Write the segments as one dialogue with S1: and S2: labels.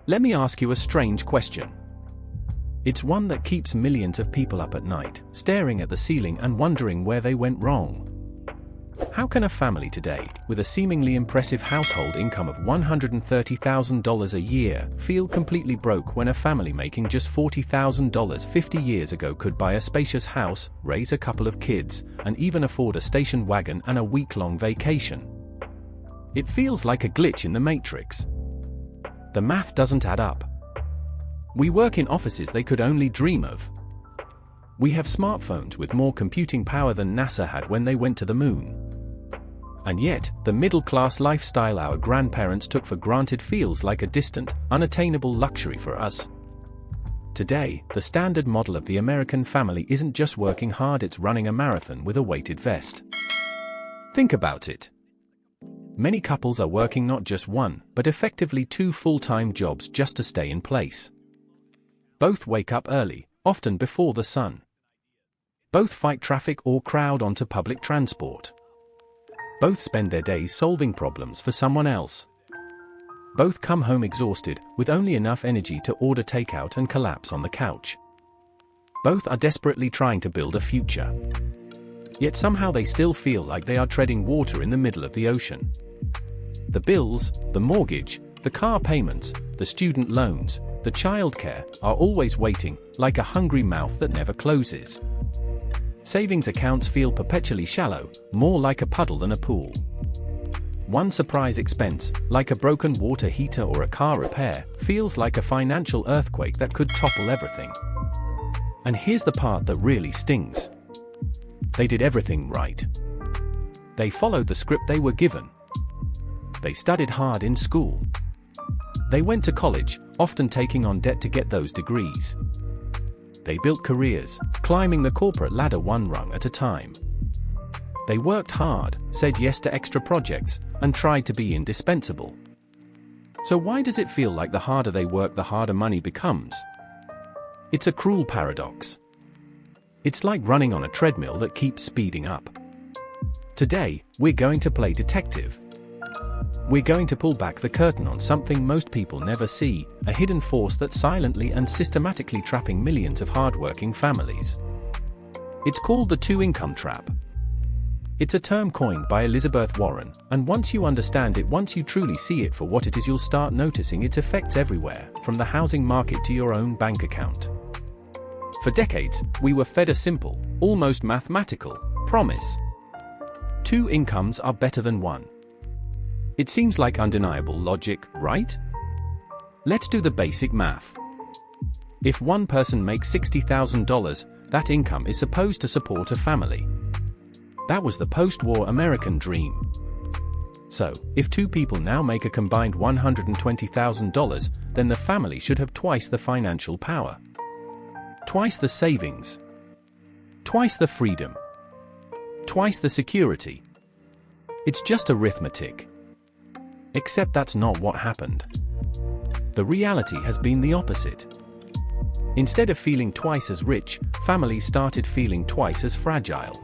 S1: Let me ask you a strange question. It's one that keeps millions of people up at night, staring at the ceiling and wondering where they went wrong. How can a family today, with a seemingly impressive household income of $130,000 a year, feel completely broke when a family making just $40,000 50 years ago could buy a spacious house, raise a couple of kids, and even afford a station wagon and a week-long vacation? It feels like a glitch in the matrix. The math doesn't add up. We work in offices they could only dream of. We have smartphones with more computing power than NASA had when they went to the moon. And yet, the middle-class lifestyle our grandparents took for granted feels like a distant, unattainable luxury for us. Today, the standard model of the American family isn't just working hard, it's running a marathon with a weighted vest. Think about it. Many couples are working not just one, but effectively two full-time jobs just to stay in place. Both wake up early, often before the sun. Both fight traffic or crowd onto public transport. Both spend their days solving problems for someone else. Both come home exhausted, with only enough energy to order takeout and collapse on the couch. Both are desperately trying to build a future. Yet somehow they still feel like they are treading water in the middle of the ocean. The bills, the mortgage, the car payments, the student loans, the childcare are always waiting, like a hungry mouth that never closes. Savings accounts feel perpetually shallow, more like a puddle than a pool. One surprise expense, like a broken water heater or a car repair, feels like a financial earthquake that could topple everything. And here's the part that really stings. They did everything right. They followed the script they were given. They studied hard in school. They went to college, often taking on debt to get those degrees. They built careers, climbing the corporate ladder one rung at a time. They worked hard, said yes to extra projects, and tried to be indispensable. So why does it feel like the harder they work, the harder money becomes? It's a cruel paradox. It's like running on a treadmill that keeps speeding up. Today, we're going to play detective. We're going to pull back the curtain on something most people never see, a hidden force that's silently and systematically trapping millions of hardworking families. It's called the two-income trap. It's a term coined by Elizabeth Warren, and once you understand it, once you truly see it for what it is, you'll start noticing its effects everywhere, from the housing market to your own bank account. For decades, we were fed a simple, almost mathematical, promise. Two incomes are better than one. It seems like undeniable logic, right? Let's do the basic math. If one person makes $60,000, that income is supposed to support a family. That was the post-war American dream. So, if two people now make a combined $120,000, then the family should have twice the financial power. Twice the savings. Twice the freedom. Twice the security. It's just arithmetic. Except that's not what happened. The reality has been the opposite. Instead of feeling twice as rich, families started feeling twice as fragile.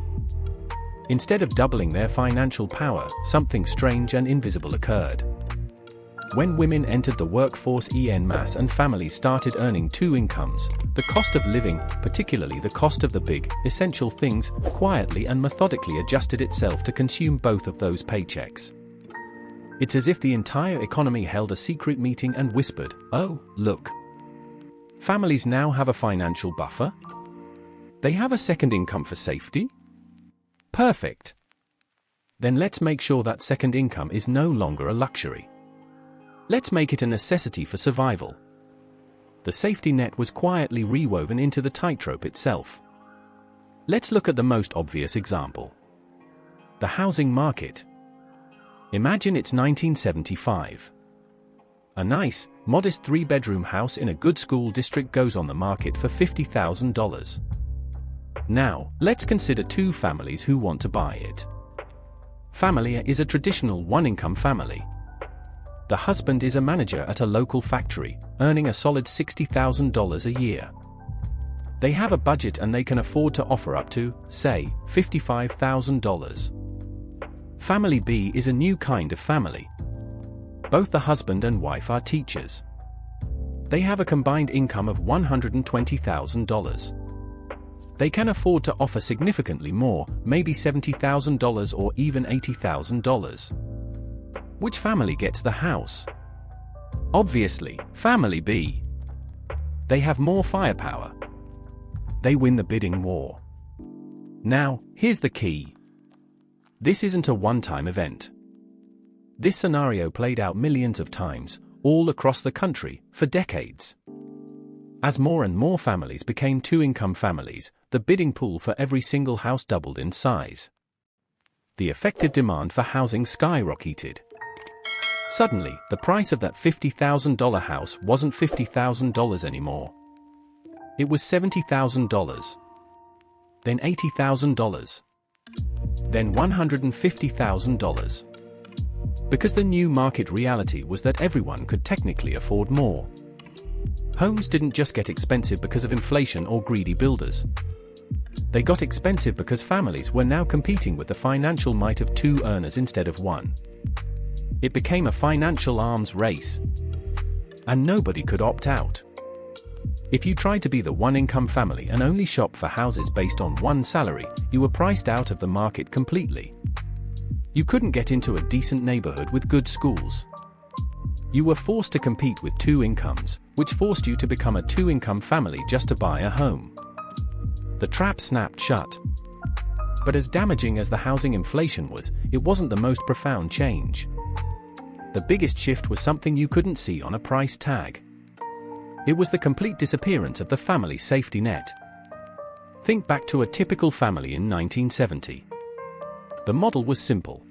S1: Instead of doubling their financial power, something strange and invisible occurred. When women entered the workforce en masse and families started earning two incomes, the cost of living, particularly the cost of the big, essential things, quietly and methodically adjusted itself to consume both of those paychecks. It's as if the entire economy held a secret meeting and whispered, "Oh, look. Families now have a financial buffer? They have a second income for safety? Perfect. Then let's make sure that second income is no longer a luxury. Let's make it a necessity for survival." The safety net was quietly rewoven into the tightrope itself. Let's look at the most obvious example. The housing market. Imagine it's 1975. A nice, modest three-bedroom house in a good school district goes on the market for $50,000. Now, let's consider two families who want to buy it. Family A is a traditional one-income family. The husband is a manager at a local factory, earning a solid $60,000 a year. They have a budget and they can afford to offer up to, say, $55,000. Family B is a new kind of family. Both the husband and wife are teachers. They have a combined income of $120,000. They can afford to offer significantly more, maybe $70,000 or even $80,000. Which family gets the house? Obviously, family B. They have more firepower. They win the bidding war. Now, here's the key. This isn't a one-time event. This scenario played out millions of times, all across the country, for decades. As more and more families became two-income families, the bidding pool for every single house doubled in size. The effective demand for housing skyrocketed. Suddenly, the price of that $50,000 house wasn't $50,000 anymore. It was $70,000. Then $80,000. Then $150,000. Because the new market reality was that everyone could technically afford more. Homes didn't just get expensive because of inflation or greedy builders. They got expensive because families were now competing with the financial might of two earners instead of one. It became a financial arms race. And nobody could opt out. If you tried to be the one-income family and only shop for houses based on one salary, you were priced out of the market completely. You couldn't get into a decent neighborhood with good schools. You were forced to compete with two incomes, which forced you to become a two-income family just to buy a home. The trap snapped shut. But as damaging as the housing inflation was, it wasn't the most profound change. The biggest shift was something you couldn't see on a price tag. It was the complete disappearance of the family safety net. Think back to a typical family in 1970. The model was simple.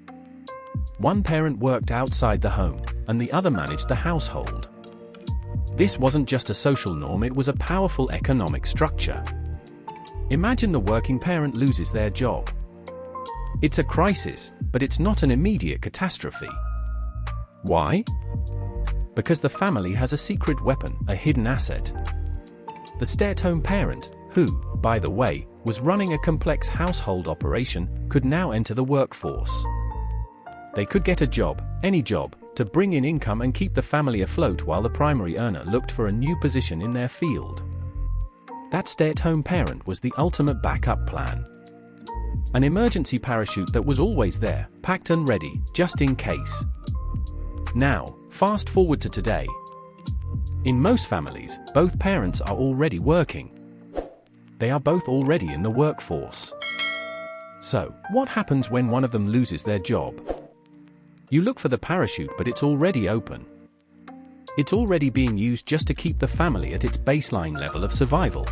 S1: One parent worked outside the home, and the other managed the household. This wasn't just a social norm, it was a powerful economic structure. Imagine the working parent loses their job. It's a crisis, but it's not an immediate catastrophe. Why? Because the family has a secret weapon, a hidden asset. The stay-at-home parent, who, by the way, was running a complex household operation, could now enter the workforce. They could get a job, any job, to bring in income and keep the family afloat while the primary earner looked for a new position in their field. That stay-at-home parent was the ultimate backup plan. An emergency parachute that was always there, packed and ready, just in case. Now, fast forward to today. In most families, both parents are already working. They are both already in the workforce. So, what happens when one of them loses their job? You look for the parachute, but it's already open. It's already being used just to keep the family at its baseline level of survival.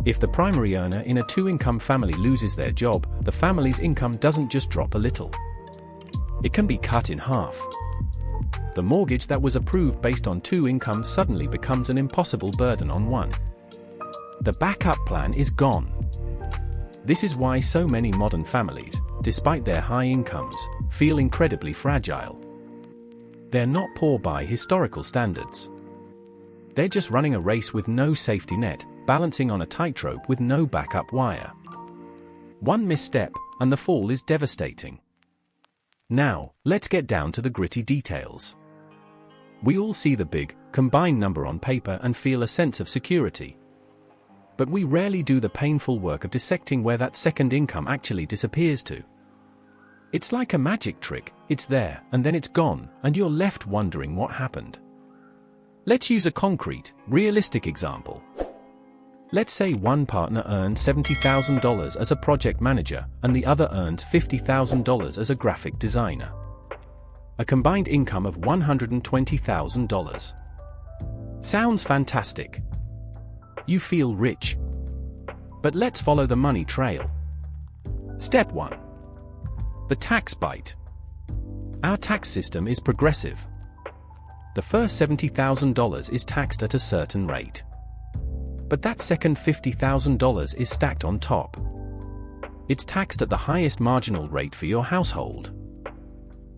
S1: If the primary earner in a two-income family loses their job, the family's income doesn't just drop a little. It can be cut in half. The mortgage that was approved based on two incomes suddenly becomes an impossible burden on one. The backup plan is gone. This is why so many modern families, despite their high incomes, feel incredibly fragile. They're not poor by historical standards. They're just running a race with no safety net, balancing on a tightrope with no backup wire. One misstep, and the fall is devastating. Now, let's get down to the gritty details. We all see the big, combined number on paper and feel a sense of security. But we rarely do the painful work of dissecting where that second income actually disappears to. It's like a magic trick, it's there, and then it's gone, and you're left wondering what happened. Let's use a concrete, realistic example. Let's say one partner earned $70,000 as a project manager, and the other earned $50,000 as a graphic designer. A combined income of $120,000. Sounds fantastic. You feel rich. But let's follow the money trail. Step 1. The tax bite. Our tax system is progressive. The first $70,000 is taxed at a certain rate. But that second $50,000 is stacked on top. It's taxed at the highest marginal rate for your household.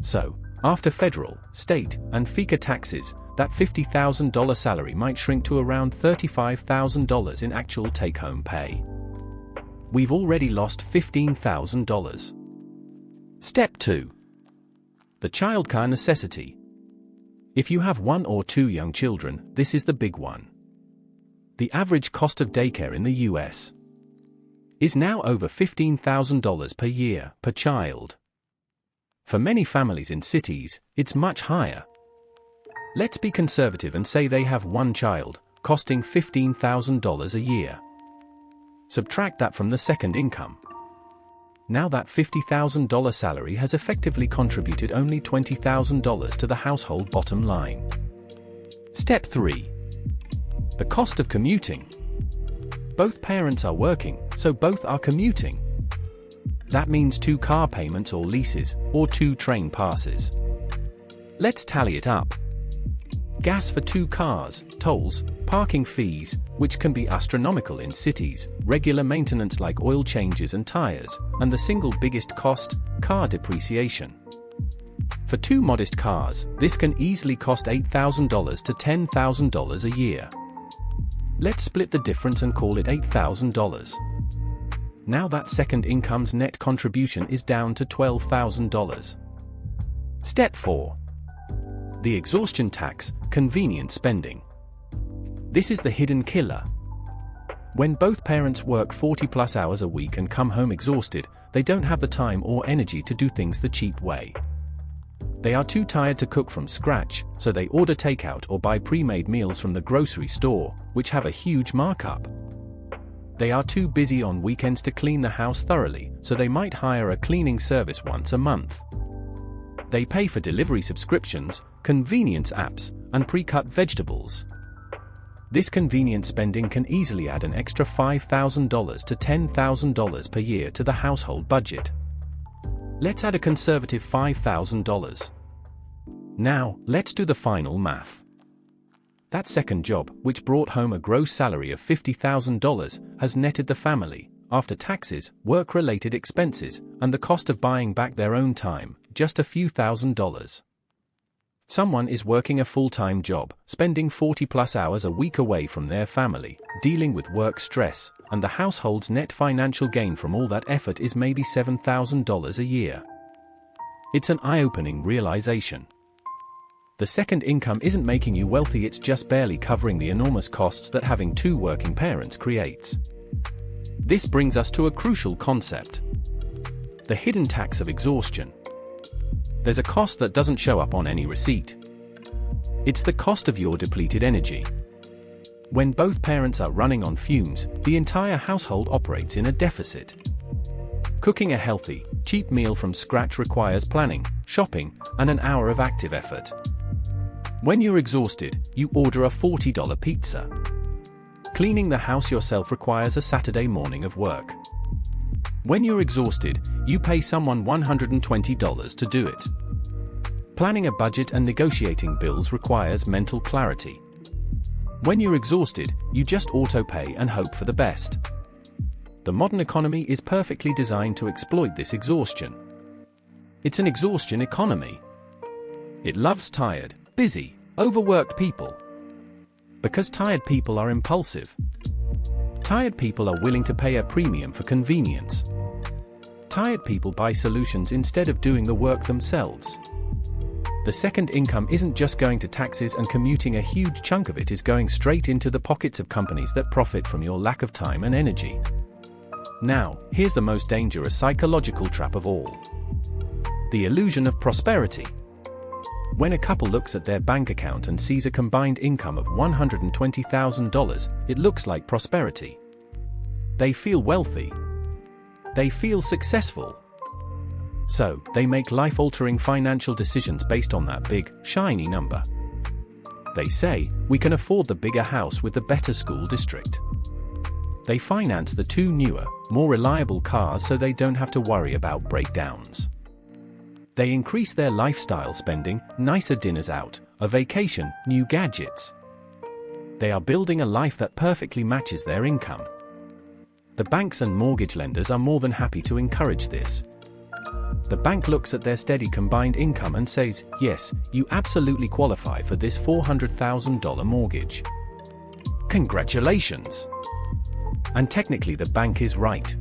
S1: So, after federal, state, and FICA taxes, that $50,000 salary might shrink to around $35,000 in actual take-home pay. We've already lost $15,000. Step 2. The childcare necessity. If you have 1 or 2 young children, this is the big one. The average cost of daycare in the US is now over $15,000 per year per child. For many families in cities, it's much higher. Let's be conservative and say they have 1 child, costing $15,000 a year. Subtract that from the second income. Now that $50,000 salary has effectively contributed only $20,000 to the household bottom line. Step 3. The cost of commuting. Both parents are working, so both are commuting. That means 2 car payments or leases, or 2 train passes. Let's tally it up. Gas for 2 cars, tolls, parking fees, which can be astronomical in cities, regular maintenance like oil changes and tires, and the single biggest cost, car depreciation. For 2 modest cars, this can easily cost $8,000 to $10,000 a year. Let's split the difference and call it $8,000. Now that second income's net contribution is down to $12,000. Step 4. The exhaustion tax, convenient spending. This is the hidden killer. When both parents work 40+ hours a week and come home exhausted, they don't have the time or energy to do things the cheap way. They are too tired to cook from scratch, so they order takeout or buy pre-made meals from the grocery store, which have a huge markup. They are too busy on weekends to clean the house thoroughly, so they might hire a cleaning service once a month. They pay for delivery subscriptions, convenience apps, and pre-cut vegetables. This convenient spending can easily add an extra $5,000 to $10,000 per year to the household budget. Let's add a conservative $5,000. Now, let's do the final math. That second job, which brought home a gross salary of $50,000, has netted the family, after taxes, work-related expenses, and the cost of buying back their own time, just a few $1,000s. Someone is working a full-time job, spending 40+ hours a week away from their family, dealing with work stress, and the household's net financial gain from all that effort is maybe $7,000 a year. It's an eye-opening realization. The second income isn't making you wealthy, it's just barely covering the enormous costs that having 2 working parents creates. This brings us to a crucial concept: the hidden tax of exhaustion. There's a cost that doesn't show up on any receipt. It's the cost of your depleted energy. When both parents are running on fumes, the entire household operates in a deficit. Cooking a healthy, cheap meal from scratch requires planning, shopping, and an hour of active effort. When you're exhausted, you order a $40 pizza. Cleaning the house yourself requires a Saturday morning of work. When you're exhausted, you pay someone $120 to do it. Planning a budget and negotiating bills requires mental clarity. When you're exhausted, you just auto-pay and hope for the best. The modern economy is perfectly designed to exploit this exhaustion. It's an exhaustion economy. It loves tired, busy, overworked people. Because tired people are impulsive. Tired people are willing to pay a premium for convenience. Tired people buy solutions instead of doing the work themselves. The second income isn't just going to taxes and commuting, a huge chunk of it is going straight into the pockets of companies that profit from your lack of time and energy. Now, here's the most dangerous psychological trap of all: the illusion of prosperity. When a couple looks at their bank account and sees a combined income of $120,000, it looks like prosperity. They feel wealthy. They feel successful. So, they make life-altering financial decisions based on that big, shiny number. They say, we can afford the bigger house with the better school district. They finance the 2 newer, more reliable cars so they don't have to worry about breakdowns. They increase their lifestyle spending, nicer dinners out, a vacation, new gadgets. They are building a life that perfectly matches their income. The banks and mortgage lenders are more than happy to encourage this. The bank looks at their steady combined income and says, yes, you absolutely qualify for this $400,000 mortgage. Congratulations! And technically the bank is right.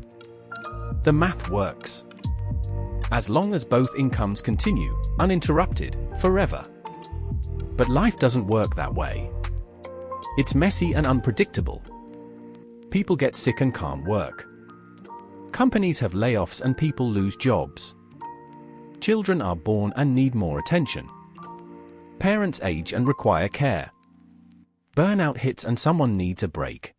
S1: The math works. As long as both incomes continue, uninterrupted, forever. But life doesn't work that way. It's messy and unpredictable. People get sick and can't work. Companies have layoffs and people lose jobs. Children are born and need more attention. Parents age and require care. Burnout hits and someone needs a break.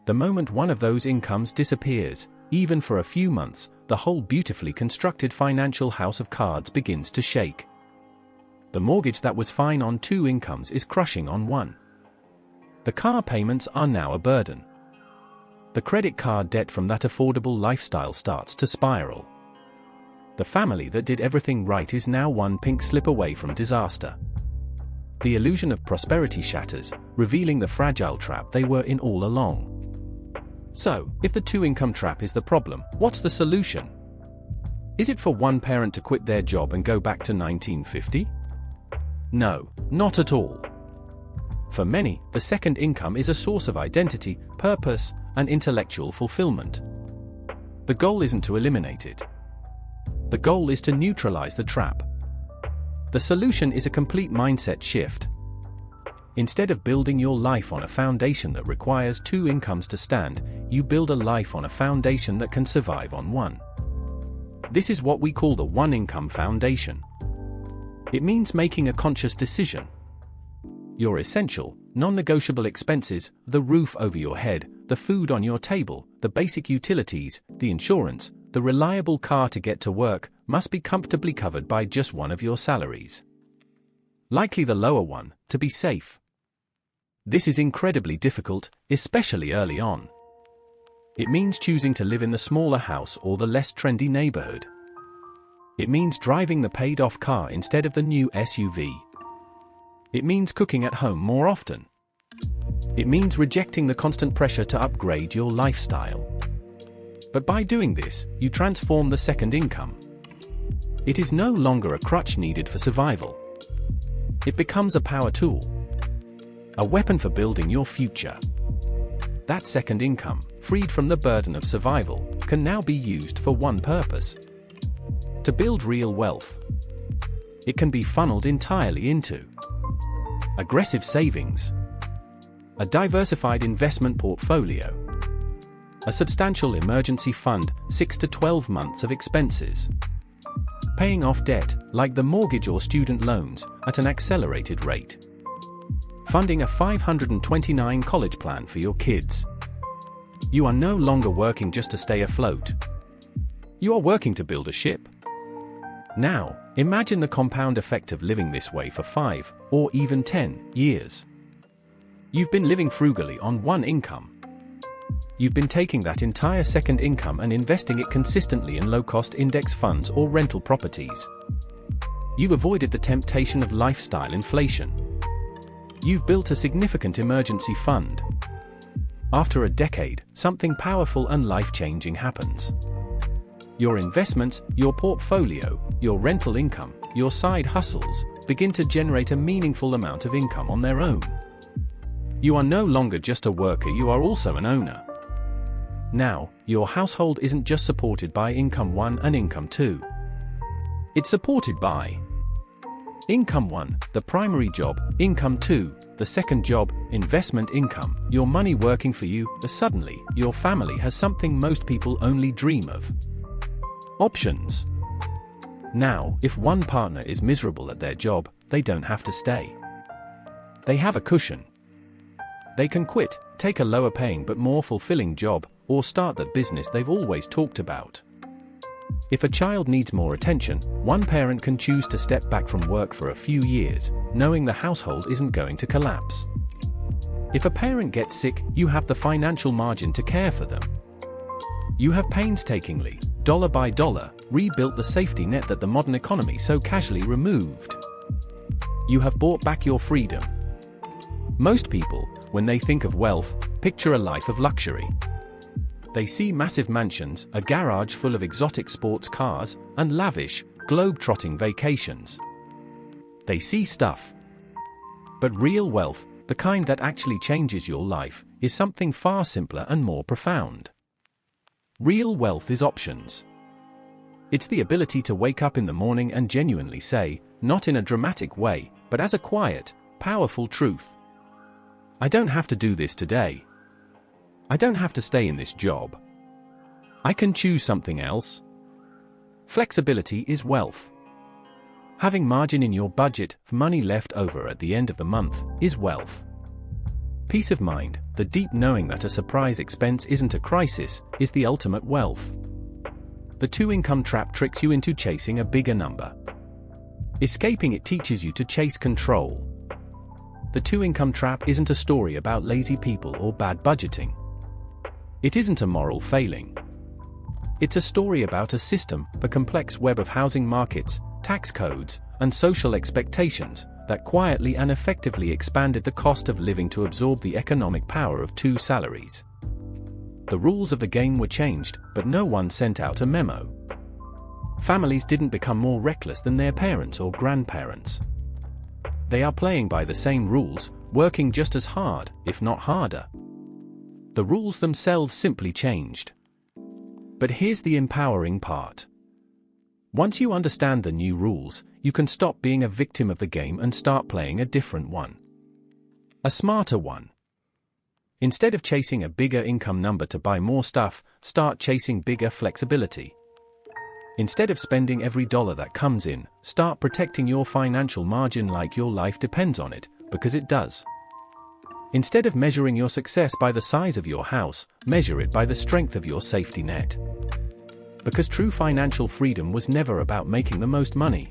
S1: The moment one of those incomes disappears, even for a few months, the whole beautifully constructed financial house of cards begins to shake. The mortgage that was fine on 2 incomes is crushing on 1. The car payments are now a burden. The credit card debt from that affordable lifestyle starts to spiral. The family that did everything right is now one pink slip away from disaster. The illusion of prosperity shatters, revealing the fragile trap they were in all along. So, if the 2-income trap is the problem, what's the solution? Is it for one parent to quit their job and go back to 1950? No, not at all. For many, the second income is a source of identity, purpose, and intellectual fulfillment. The goal isn't to eliminate it. The goal is to neutralize the trap. The solution is a complete mindset shift. Instead of building your life on a foundation that requires 2 incomes to stand, you build a life on a foundation that can survive on 1. This is what we call the 1-income foundation. It means making a conscious decision. Your essential, non-negotiable expenses, the roof over your head, the food on your table, the basic utilities, the insurance, the reliable car to get to work, must be comfortably covered by just one of your salaries. Likely the lower one, to be safe. This is incredibly difficult, especially early on. It means choosing to live in the smaller house or the less trendy neighborhood. It means driving the paid-off car instead of the new SUV. It means cooking at home more often. It means rejecting the constant pressure to upgrade your lifestyle. But by doing this, you transform the second income. It is no longer a crutch needed for survival. It becomes a power tool. A weapon for building your future. That second income, freed from the burden of survival, can now be used for one purpose: to build real wealth. It can be funneled entirely into aggressive savings, a diversified investment portfolio, a substantial emergency fund, 6 to 12 months of expenses, paying off debt, like the mortgage or student loans, at an accelerated rate, funding a 529 college plan for your kids. You are no longer working just to stay afloat. You are working to build a ship. Now, imagine the compound effect of living this way for 5, or even 10, years. You've been living frugally on 1 income. You've been taking that entire second income and investing it consistently in low-cost index funds or rental properties. You've avoided the temptation of lifestyle inflation. You've built a significant emergency fund. After a decade, something powerful and life-changing happens. Your investments, your portfolio, your rental income, your side hustles, begin to generate a meaningful amount of income on their own. You are no longer just a worker, you are also an owner. Now, your household isn't just supported by income 1 and income 2. It's supported by income 1, the primary job, income 2, the second job, investment income, your money working for you. Suddenly, your family has something most people only dream of: options. Now, if one partner is miserable at their job, they don't have to stay. They have a cushion. They can quit, take a lower paying but more fulfilling job, or start that business they've always talked about. If a child needs more attention, one parent can choose to step back from work for a few years, knowing the household isn't going to collapse. If a parent gets sick, you have the financial margin to care for them. You have painstakingly, dollar by dollar, rebuilt the safety net that the modern economy so casually removed. You have bought back your freedom. Most people, when they think of wealth, picture a life of luxury. They see massive mansions, a garage full of exotic sports cars, and lavish, globe-trotting vacations. They see stuff. But real wealth, the kind that actually changes your life, is something far simpler and more profound. Real wealth is options. It's the ability to wake up in the morning and genuinely say, not in a dramatic way, but as a quiet, powerful truth. I don't have to do this today. I don't have to stay in this job. I can choose something else. Flexibility is wealth. Having margin in your budget, money left over at the end of the month, is wealth. Peace of mind, the deep knowing that a surprise expense isn't a crisis, is the ultimate wealth. The two-income trap tricks you into chasing a bigger number. Escaping it teaches you to chase control. The two-income trap isn't a story about lazy people or bad budgeting. It isn't a moral failing. It's a story about a system, the complex web of housing markets, tax codes, and social expectations that quietly and effectively expanded the cost of living to absorb the economic power of two salaries. The rules of the game were changed, but no one sent out a memo. Families didn't become more reckless than their parents or grandparents. They are playing by the same rules, working just as hard, if not harder. The rules themselves simply changed. But here's the empowering part. Once you understand the new rules, you can stop being a victim of the game and start playing a different one. A smarter one. Instead of chasing a bigger income number to buy more stuff, start chasing bigger flexibility. Instead of spending every dollar that comes in, start protecting your financial margin like your life depends on it, because it does. Instead of measuring your success by the size of your house, measure it by the strength of your safety net. Because true financial freedom was never about making the most money.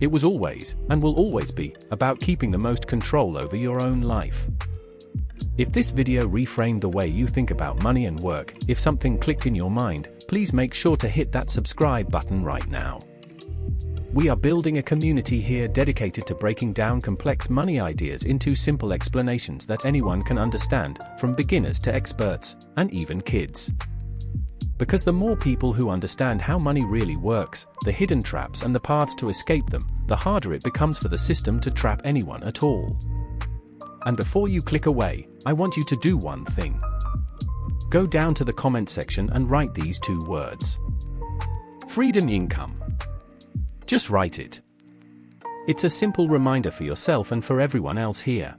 S1: It was always, and will always be, about keeping the most control over your own life. If this video reframed the way you think about money and work, if something clicked in your mind, please make sure to hit that subscribe button right now. We are building a community here dedicated to breaking down complex money ideas into simple explanations that anyone can understand, from beginners to experts, and even kids. Because the more people who understand how money really works, the hidden traps and the paths to escape them, the harder it becomes for the system to trap anyone at all. And before you click away, I want you to do one thing. Go down to the comment section and write these two words. Freedom income. Just write it. It's a simple reminder for yourself and for everyone else here.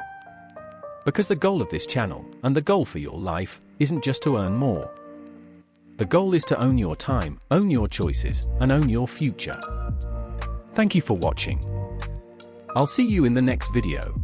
S1: Because the goal of this channel, and the goal for your life, isn't just to earn more. The goal is to own your time, own your choices, and own your future. Thank you for watching. I'll see you in the next video.